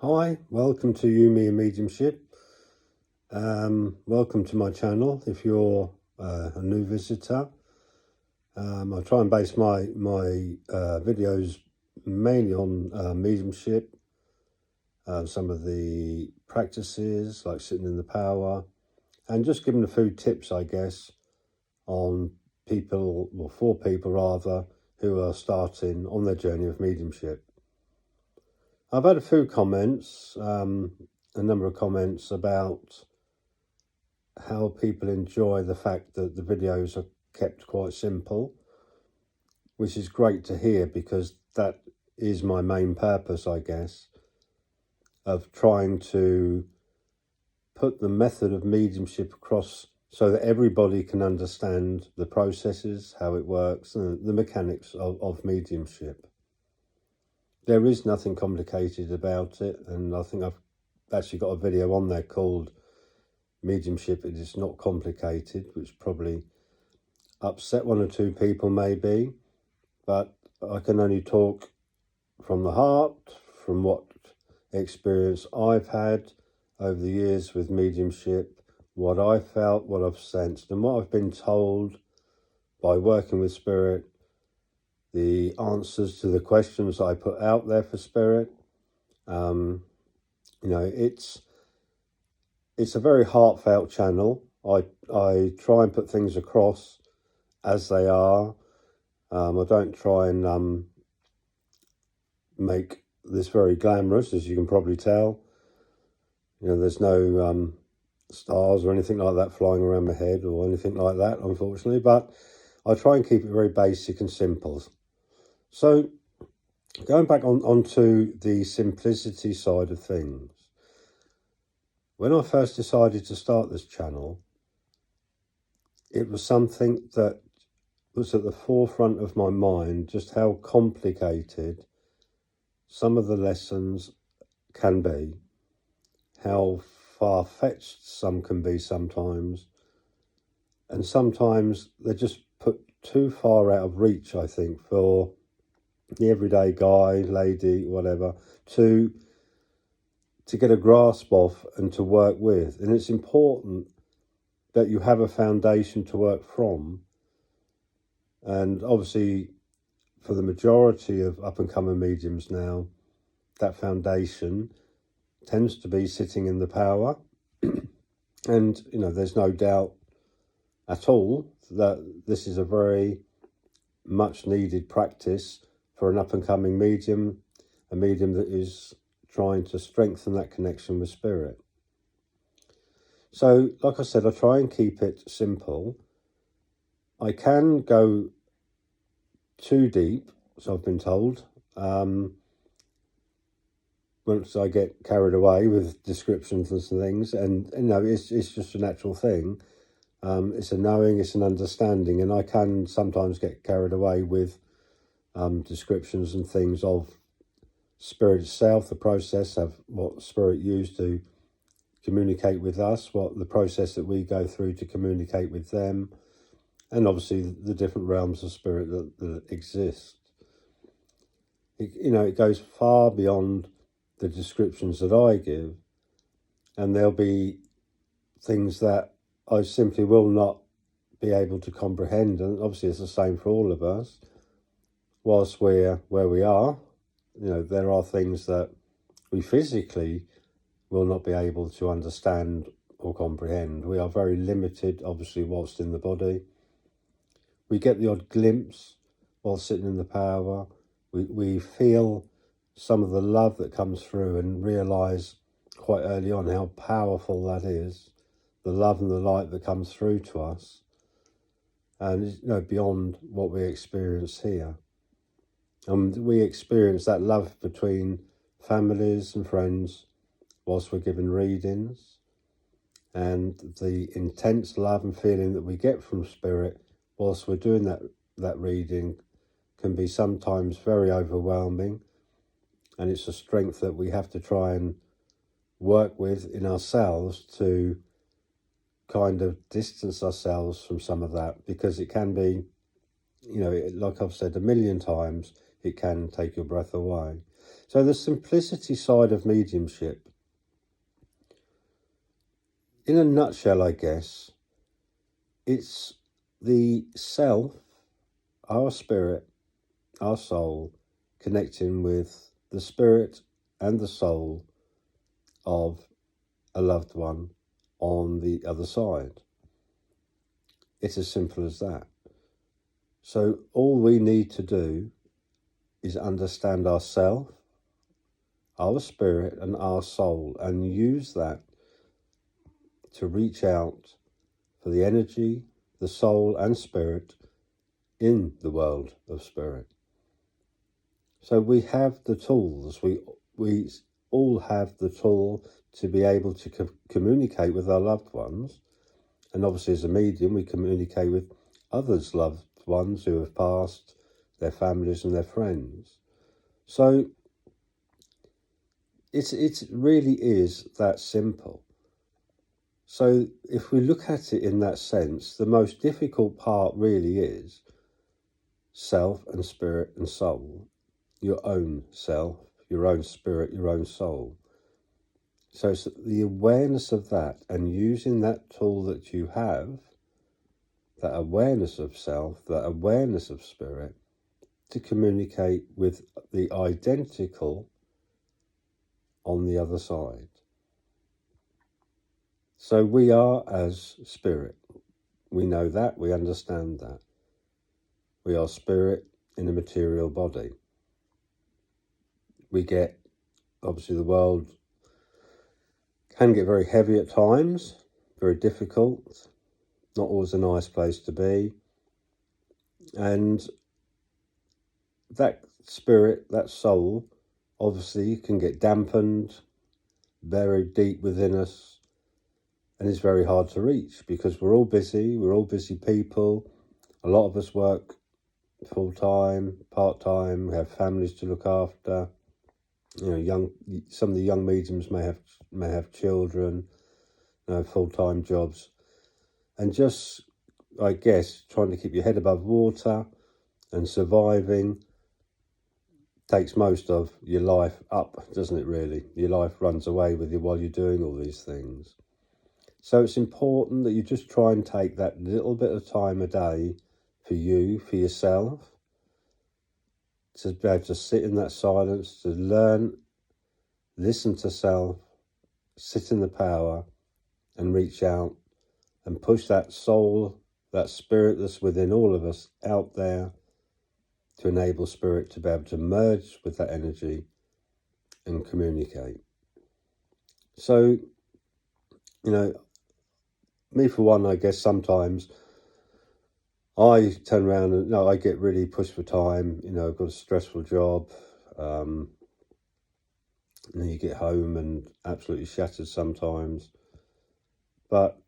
Hi, welcome to You, Me and Mediumship. Welcome to my channel if you're a new visitor. I try and base my videos mainly on mediumship, some of the practices like sitting in the power, and just giving a few tips, I guess, on people, or for people rather, who are starting on their journey of mediumship. I've had a few comments, a number of comments about how people enjoy the fact that the videos are kept quite simple, which is great to hear because that is my main purpose, I guess, of trying to put the method of mediumship across so that everybody can understand the processes, how it works, and the mechanics of mediumship. There is nothing complicated about it, and I think I've actually got a video on there called Mediumship It Is Not Complicated, which probably upset one or two people maybe, but I can only talk from the heart, from what experience I've had over the years with mediumship, what I felt, what I've sensed, and what I've been told by working with spirit, the answers to the questions I put out there for spirit. It's a very heartfelt channel. I try and put things across as they are. I don't try and make this very glamorous, as you can probably tell. There's no stars or anything like that flying around my head or anything like that, unfortunately. But I try and keep it very basic and simple. So going back onto the simplicity side of things, when I first decided to start this channel, it was something that was at the forefront of my mind, just how complicated some of the lessons can be, how far-fetched some can be sometimes, and sometimes they're just put too far out of reach, I think, for the everyday guy, lady, whatever, to get a grasp of and to work with. And it's important that you have a foundation to work from. And obviously, for the majority of up-and-coming mediums now, that foundation tends to be sitting in the power. And, there's no doubt at all that this is a very much needed practice for an up-and-coming medium, a medium that is trying to strengthen that connection with spirit. So, like I said, I try and keep it simple. I can go too deep, so I've been told. Once I get carried away with descriptions and things, and it's just a natural thing. It's a knowing, it's an understanding, and I can sometimes get carried away with descriptions and things of spirit itself, the process of what spirit used to communicate with us, what the process that we go through to communicate with them, and obviously the different realms of spirit that exist. It goes far beyond the descriptions that I give, and there'll be things that I simply will not be able to comprehend, and obviously it's the same for all of us. Whilst we're where we are, there are things that we physically will not be able to understand or comprehend. We are very limited, obviously, whilst in the body. We get the odd glimpse while sitting in the power. We feel some of the love that comes through and realise quite early on how powerful that is, the love and the light that comes through to us, and beyond what we experience here. And we experience that love between families and friends whilst we're given readings, and the intense love and feeling that we get from spirit whilst we're doing that reading can be sometimes very overwhelming, and it's a strength that we have to try and work with in ourselves to kind of distance ourselves from some of that, because it can be, like I've said a million times, it can take your breath away. So the simplicity side of mediumship, in a nutshell, I guess, it's the self, our spirit, our soul, connecting with the spirit and the soul of a loved one on the other side. It's as simple as that. So all we need to do is understand ourself, our spirit and our soul, and use that to reach out for the energy, the soul and spirit in the world of spirit. So we have the tools, we all have the tool to be able to communicate with our loved ones. And obviously as a medium, we communicate with others' loved ones who have passed, their families and their friends. So it really is that simple. So if we look at it in that sense, the most difficult part really is self and spirit and soul, your own self, your own spirit, your own soul. So it's the awareness of that and using that tool that you have, that awareness of self, that awareness of spirit, to communicate with the identical on the other side. So we are as spirit. We know that, we understand that. We are spirit in a material body. We get, obviously the world can get very heavy at times, very difficult, not always a nice place to be. And that spirit, that soul, obviously can get dampened, buried deep within us, and it's very hard to reach because we're all busy people. A lot of us work full-time, part-time, we have families to look after. You know, some of the young mediums may have children, full-time jobs, and just, I guess, trying to keep your head above water and surviving takes most of your life up, doesn't it really? Your life runs away with you while you're doing all these things. So it's important that you just try and take that little bit of time a day for you, for yourself, to be able to sit in that silence, to learn, listen to self, sit in the power and reach out and push that soul, that spirit that's within all of us out there to enable spirit to be able to merge with that energy and communicate. So, me for one, I guess sometimes I turn around and I get really pushed for time. I've got a stressful job. And then you get home and absolutely shattered sometimes. But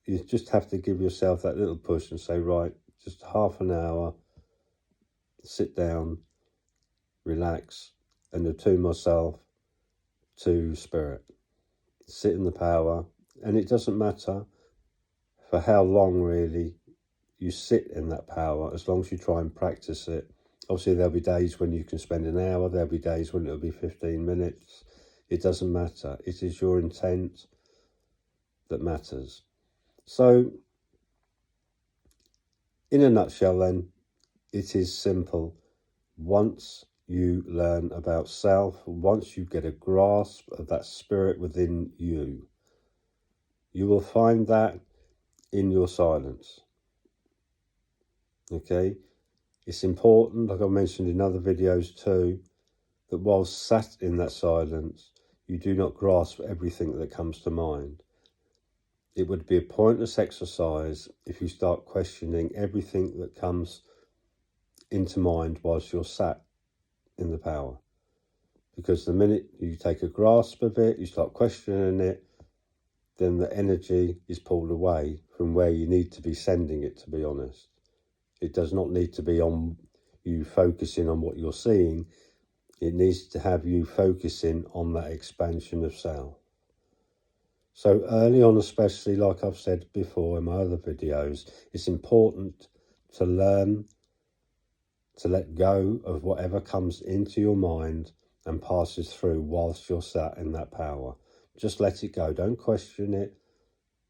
you just have to give yourself that little push and say, right, just half an hour, sit down, relax, and attune myself to spirit. Sit in the power. And it doesn't matter for how long really you sit in that power, as long as you try and practice it. Obviously there'll be days when you can spend an hour, there'll be days when it'll be 15 minutes. It doesn't matter. It is your intent that matters. So in a nutshell then, it is simple. Once you learn about self, once you get a grasp of that spirit within you, you will find that in your silence. Okay, it's important, like I mentioned in other videos too, that while sat in that silence, you do not grasp everything that comes to mind. It would be a pointless exercise if you start questioning everything that comes into mind whilst you're sat in the power. Because the minute you take a grasp of it, you start questioning it, then the energy is pulled away from where you need to be sending it, to be honest. It does not need to be on you focusing on what you're seeing. It needs to have you focusing on that expansion of self. So early on, especially, like I've said before in my other videos, it's important to learn to let go of whatever comes into your mind and passes through whilst you're sat in that power. Just let it go. Don't question it.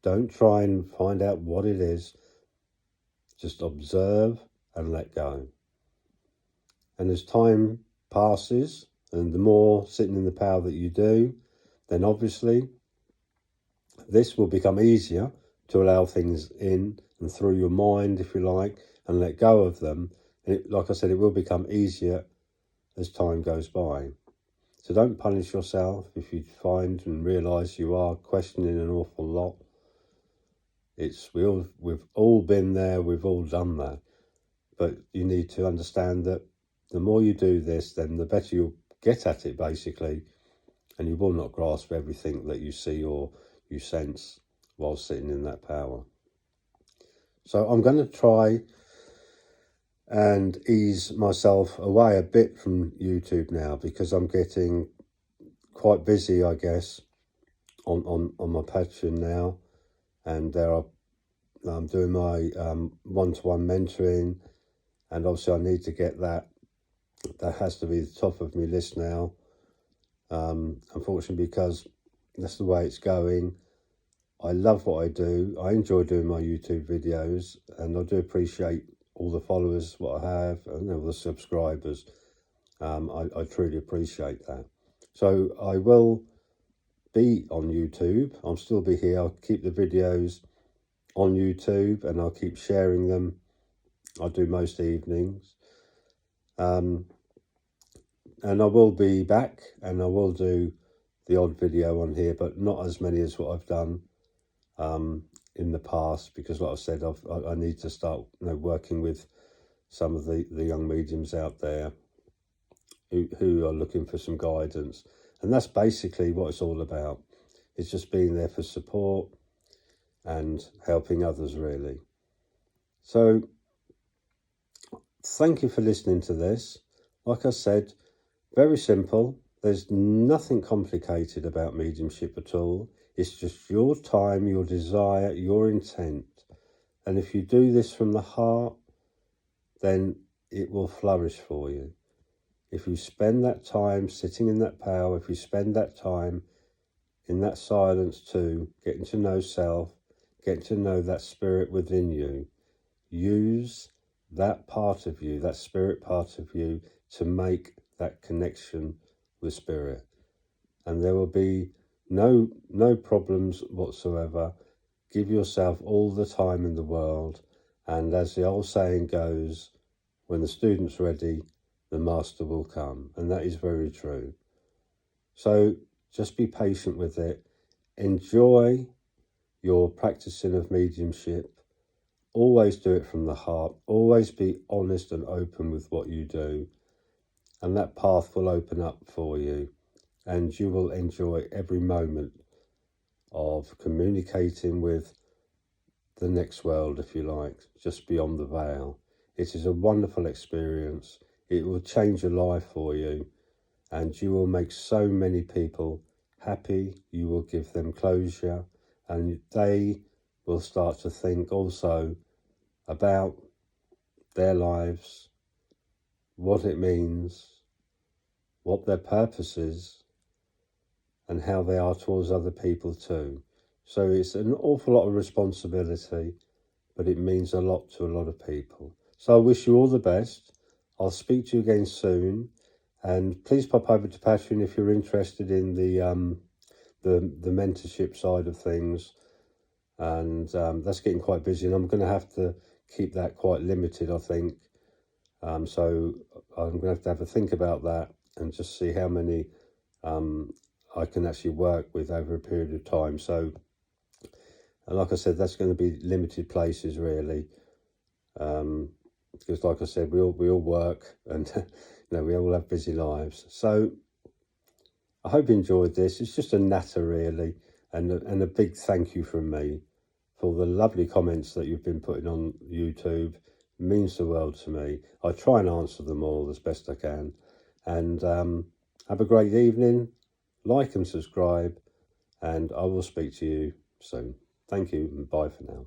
Don't try and find out what it is. Just observe and let go. And as time passes, and the more sitting in the power that you do, then obviously this will become easier to allow things in and through your mind, if you like, and let go of them. And like I said, it will become easier as time goes by. So don't punish yourself if you find and realise you are questioning an awful lot. We've all been there, we've all done that. But you need to understand that the more you do this, then the better you'll get at it, basically, and you will not grasp everything that you see or you sense while sitting in that power. So I'm going to try and ease myself away a bit from YouTube now, because I'm getting quite busy, I guess, on my Patreon now, and I'm doing my one-to-one mentoring, and obviously I need to get that. That has to be the top of my list now, unfortunately, because that's the way it's going. I love what I do. I enjoy doing my YouTube videos, and I do appreciate all the followers, what I have, and all the subscribers. I truly appreciate that. So I will be on YouTube. I'll still be here. I'll keep the videos on YouTube, and I'll keep sharing them. I do most evenings. And I will be back, and I will do the odd video on here, but not as many as what I've done in the past, because like I said, I need to start working with some of the young mediums out there who are looking for some guidance. And that's basically what it's all about. It's just being there for support and helping others, really. So thank you for listening to this. Like I said, very simple. There's nothing complicated about mediumship at all. It's just your time, your desire, your intent. And if you do this from the heart, then it will flourish for you. If you spend that time sitting in that power, if you spend that time in that silence too, getting to know self, getting to know that spirit within you, use that part of you, that spirit part of you, to make that connection with spirit. And there will be no problems whatsoever. Give yourself all the time in the world. And as the old saying goes, when the student's ready, the master will come. And that is very true. So just be patient with it. Enjoy your practicing of mediumship. Always do it from the heart. Always be honest and open with what you do. And that path will open up for you. And you will enjoy every moment of communicating with the next world, if you like, just beyond the veil. It is a wonderful experience. It will change your life for you, and you will make so many people happy. You will give them closure, and they will start to think also about their lives, what it means, what their purpose is, and how they are towards other people too. So it's an awful lot of responsibility, but it means a lot to a lot of people. So I wish you all the best. I'll speak to you again soon, and please pop over to Patreon if you're interested in the mentorship side of things. And that's getting quite busy, and I'm going to have to keep that quite limited, I think. So I'm going to have a think about that and just see how many I can actually work with over a period of time. So, and like I said, that's going to be limited places, really, because like I said, we all work, and we all have busy lives. So I hope you enjoyed this. It's just a natter, really, and a big thank you from me for the lovely comments that you've been putting on YouTube. It means the world to me. I try and answer them all as best I can. And have a great evening. Like and subscribe, and I will speak to you soon. Thank you, and bye for now.